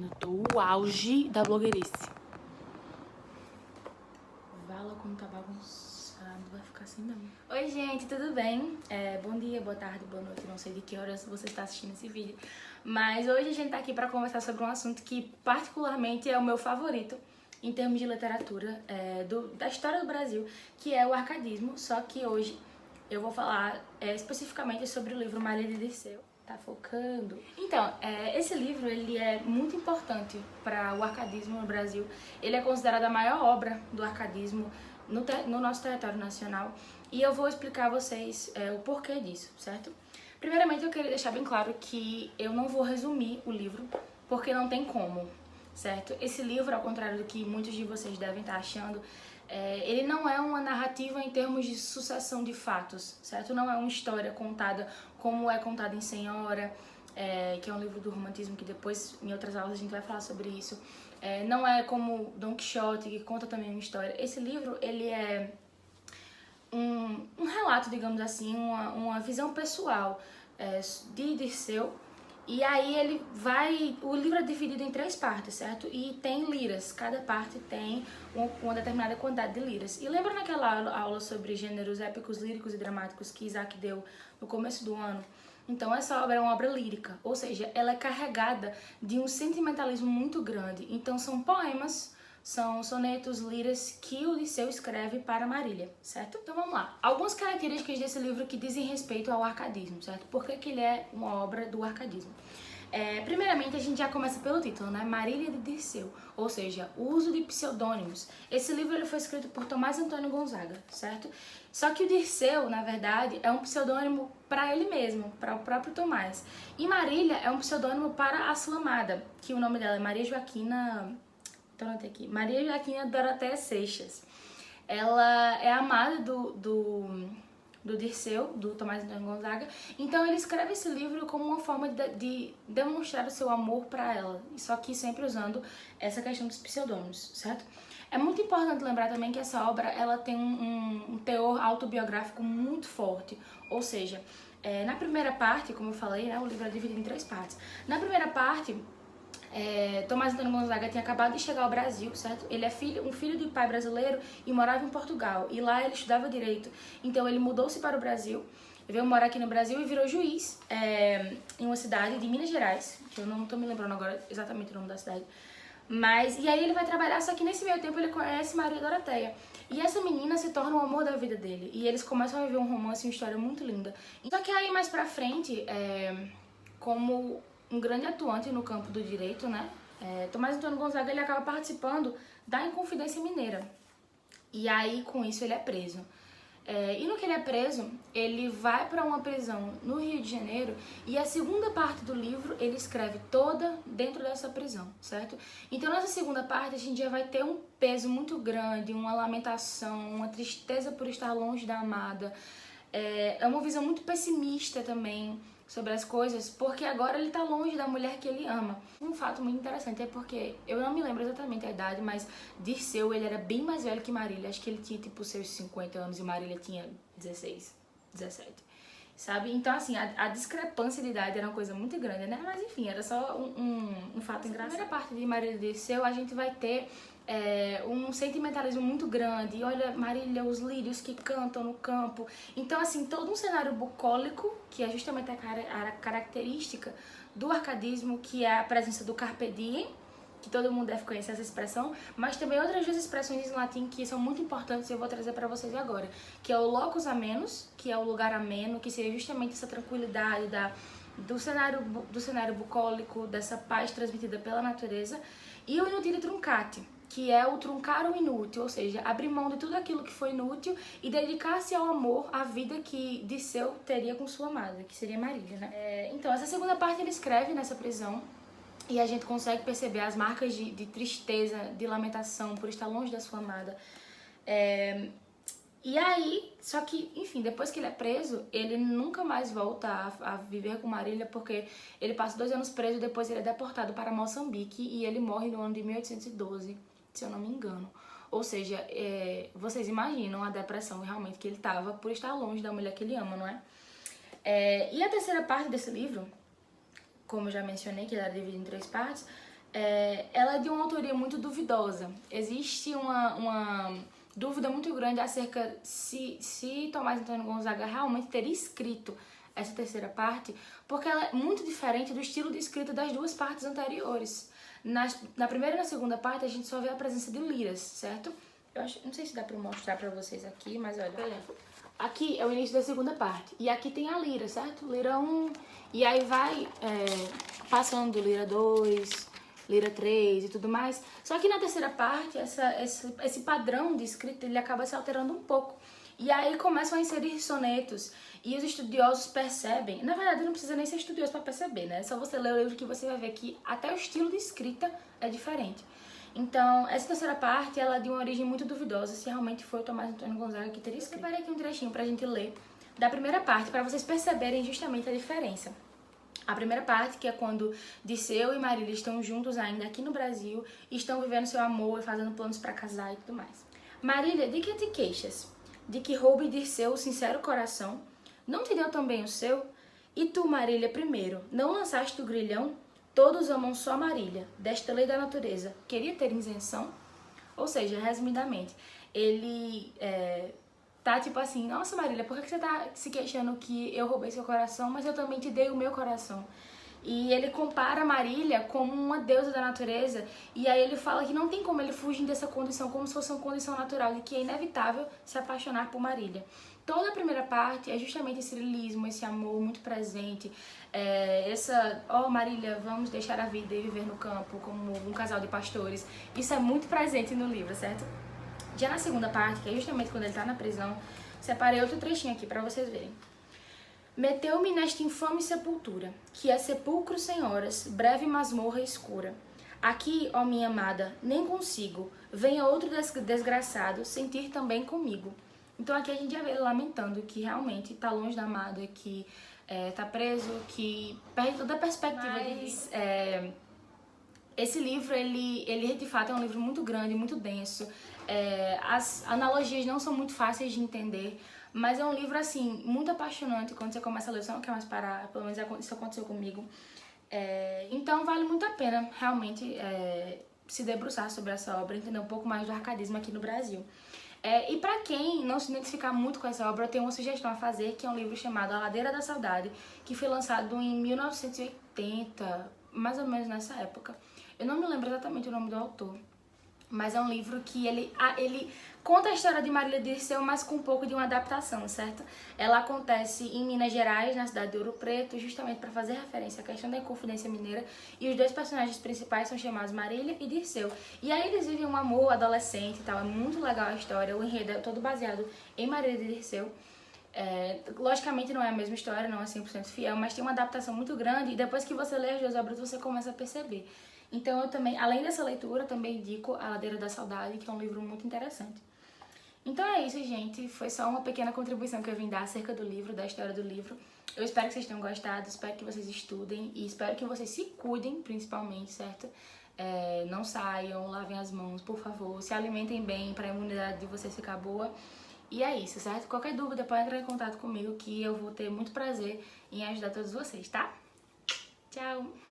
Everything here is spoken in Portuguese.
Eu tô o auge da blogueirice. Vala como tá bagunçado, vai ficar assim mesmo. Oi, gente, tudo bem? Bom dia, boa tarde, boa noite, não sei de que horas você está assistindo esse vídeo. Mas hoje a gente tá aqui pra conversar sobre um assunto que particularmente é o meu favorito em termos de literatura da história do Brasil, que é o arcadismo. Só que hoje eu vou falar especificamente sobre o livro Maria de Dirceu. Tá focando? Então, esse livro ele é muito importante para o arcadismo no Brasil. Ele é considerado a maior obra do arcadismo no nosso território nacional. E eu vou explicar a vocês o porquê disso, certo? Primeiramente, eu queria deixar bem claro que eu não vou resumir o livro, porque não tem como, certo? Esse livro, ao contrário do que muitos de vocês devem estar achando, ele não é uma narrativa em termos de sucessão de fatos, certo? Não é uma história contada como é contada em Senhora, que é um livro do romantismo que depois, em outras aulas, a gente vai falar sobre isso. Não é como Dom Quixote, que conta também uma história. Esse livro, ele é um relato, digamos assim, uma visão pessoal de Dirceu. E aí ele vai... O livro é dividido em 3 partes, certo? E tem liras. Cada parte tem uma determinada quantidade de liras. E lembra naquela aula sobre gêneros épicos, líricos e dramáticos que Isaac deu no começo do ano? Então essa obra é uma obra lírica, ou seja, ela é carregada de um sentimentalismo muito grande. Então são poemas, são sonetos, liras que o Dirceu escreve para Marília, certo? Então vamos lá. Algumas características desse livro que dizem respeito ao arcadismo, certo? Por que ele é uma obra do arcadismo? Primeiramente, a gente já começa pelo título, né? Marília de Dirceu, ou seja, o uso de pseudônimos. Esse livro ele foi escrito por Tomás Antônio Gonzaga, certo? Só que o Dirceu, na verdade, é um pseudônimo para ele mesmo, para o próprio Tomás. E Marília é um pseudônimo para a sua amada, que o nome dela é Maria Joaquina... Então, anotei aqui. Maria Joaquina Doroteia Seixas. Ela é amada do Dirceu, do Tomás Antônio Gonzaga. Então ele escreve esse livro como uma forma de demonstrar o seu amor para ela, só que sempre usando essa questão dos pseudônimos, certo? É muito importante lembrar também que essa obra ela tem um teor autobiográfico muito forte, ou seja, na primeira parte, como eu falei, né, o livro é dividido em 3 partes. Na primeira parte, Tomás Antônio Gonzaga tinha acabado de chegar ao Brasil, certo? Ele é um filho de pai brasileiro e morava em Portugal. E lá ele estudava direito. Então ele mudou-se para o Brasil, veio morar aqui no Brasil e virou juiz em uma cidade de Minas Gerais, que eu não estou me lembrando agora exatamente o nome da cidade. E aí ele vai trabalhar, só que nesse meio tempo ele conhece Maria Doroteia. E essa menina se torna o amor da vida dele. E eles começam a viver um romance, uma história muito linda. Só que aí mais pra frente, como um grande atuante no campo do direito, né? Tomás Antônio Gonzaga ele acaba participando da Inconfidência Mineira. E aí, com isso, ele é preso. E no que ele é preso, ele vai para uma prisão no Rio de Janeiro e a segunda parte do livro ele escreve toda dentro dessa prisão, certo? Então nessa segunda parte a gente já vai ter um peso muito grande, uma lamentação, uma tristeza por estar longe da amada. É uma visão muito pessimista também sobre as coisas, porque agora ele tá longe da mulher que ele ama. Um fato muito interessante é porque, eu não me lembro exatamente a idade, mas Dirceu, ele era bem mais velho que Marília. Acho que ele tinha, tipo, seus 50 anos e Marília tinha 16, 17. Sabe? Então, assim, a discrepância de idade era uma coisa muito grande, né? Mas, enfim, era só um fato engraçado. Na primeira parte de Marília de Dirceu, a gente vai ter um sentimentalismo muito grande. E olha, Marília, os lírios que cantam no campo. Então, assim, todo um cenário bucólico, que é justamente a característica do arcadismo, que é a presença do carpe diem, que todo mundo deve conhecer essa expressão, mas também outras 2 expressões em latim que são muito importantes e eu vou trazer para vocês agora, que é o locus amenus, que é o lugar ameno, que seria justamente essa tranquilidade do cenário bucólico, dessa paz transmitida pela natureza, e o inutile truncati, que é o truncar o inútil, ou seja, abrir mão de tudo aquilo que foi inútil e dedicar-se ao amor, à vida que Dirceu teria com sua amada, que seria Marília, né? Então, essa segunda parte ele escreve nessa prisão, e a gente consegue perceber as marcas de tristeza, de lamentação por estar longe da sua amada. E aí, só que, enfim, depois que ele é preso, ele nunca mais volta a viver com Marília, porque ele passa 2 anos preso, depois ele é deportado para Moçambique e ele morre no ano de 1812, se eu não me engano. Ou seja, vocês imaginam a depressão realmente que ele estava por estar longe da mulher que ele ama, não é? E a terceira parte desse livro, como eu já mencionei, que ele era dividido em 3 partes, ela é de uma autoria muito duvidosa. Existe uma dúvida muito grande acerca se Tomás Antônio Gonzaga realmente teria escrito essa terceira parte, porque ela é muito diferente do estilo de escrita das duas partes anteriores. Na primeira e na segunda parte, a gente só vê a presença de liras, certo? Não sei se dá pra mostrar pra vocês aqui, mas olha. Aqui é o início da segunda parte. E aqui tem a lira, certo? Lira 1. E aí vai passando lira 2, lira 3 e tudo mais. Só que na terceira parte, esse padrão de escrita, ele acaba se alterando um pouco. E aí começam a inserir sonetos. E os estudiosos percebem... Na verdade, não precisa nem ser estudioso para perceber, né? É só você ler o livro que você vai ver que até o estilo de escrita é diferente. Então, essa terceira parte, ela é de uma origem muito duvidosa, se realmente foi o Tomás Antônio Gonzaga que teria escrito. Eu separei aqui um trechinho pra gente ler da primeira parte, para vocês perceberem justamente a diferença. A primeira parte, que é quando Dirceu e Marília estão juntos ainda aqui no Brasil, e estão vivendo seu amor e fazendo planos para casar e tudo mais. Marília, de que te queixas? De que roube Dirceu o sincero coração? Não te deu também o seu? E tu, Marília, primeiro, não lançaste o grilhão? Todos amam só Marília, desta lei da natureza. Queria ter isenção? Ou seja, resumidamente, ele tá tipo assim, nossa Marília, por que você tá se queixando que eu roubei seu coração, mas eu também te dei o meu coração? E ele compara Marília como uma deusa da natureza, e aí ele fala que não tem como ele fugir dessa condição, como se fosse uma condição natural, e que é inevitável se apaixonar por Marília. Toda a primeira parte é justamente esse lirismo, esse amor muito presente, Marília, vamos deixar a vida e viver no campo como um casal de pastores. Isso é muito presente no livro, certo? Já na segunda parte, que é justamente quando ele tá na prisão, separei outro trechinho aqui pra vocês verem. Meteu-me nesta infame sepultura, que é sepulcro sem horas, breve masmorra escura. Aqui, ó minha amada, nem consigo, venha outro desgraçado sentir também comigo. Então aqui a gente já vê ele lamentando que realmente tá longe da amada, que tá preso, que perde toda a perspectiva de vida. Esse livro, ele de fato é um livro muito grande, muito denso. As analogias não são muito fáceis de entender, mas é um livro, assim, muito apaixonante. Quando você começa a ler, você não quer mais parar. Pelo menos isso aconteceu comigo. Então vale muito a pena, realmente, se debruçar sobre essa obra, entender um pouco mais do arcadismo aqui no Brasil. E pra quem não se identificar muito com essa obra, eu tenho uma sugestão a fazer, que é um livro chamado A Ladeira da Saudade, que foi lançado em 1980, mais ou menos nessa época. Eu não me lembro exatamente o nome do autor, mas é um livro que ele conta a história de Marília Dirceu, mas com um pouco de uma adaptação, certo? Ela acontece em Minas Gerais, na cidade de Ouro Preto, justamente para fazer referência à questão da Inconfidência Mineira, e os dois personagens principais são chamados Marília e Dirceu. E aí eles vivem um amor adolescente e tal, é muito legal a história, o enredo é todo baseado em Marília e Dirceu. Logicamente não é a mesma história, não é 100% fiel, mas tem uma adaptação muito grande, e depois que você lê as duas obras, você começa a perceber. Então eu também, além dessa leitura, também indico A Ladeira da Saudade, que é um livro muito interessante. Então é isso, gente. Foi só uma pequena contribuição que eu vim dar acerca do livro, da história do livro. Eu espero que vocês tenham gostado, espero que vocês estudem e espero que vocês se cuidem, principalmente, certo? Não saiam, lavem as mãos, por favor. Se alimentem bem para a imunidade de vocês ficar boa. E é isso, certo? Qualquer dúvida pode entrar em contato comigo que eu vou ter muito prazer em ajudar todos vocês, tá? Tchau!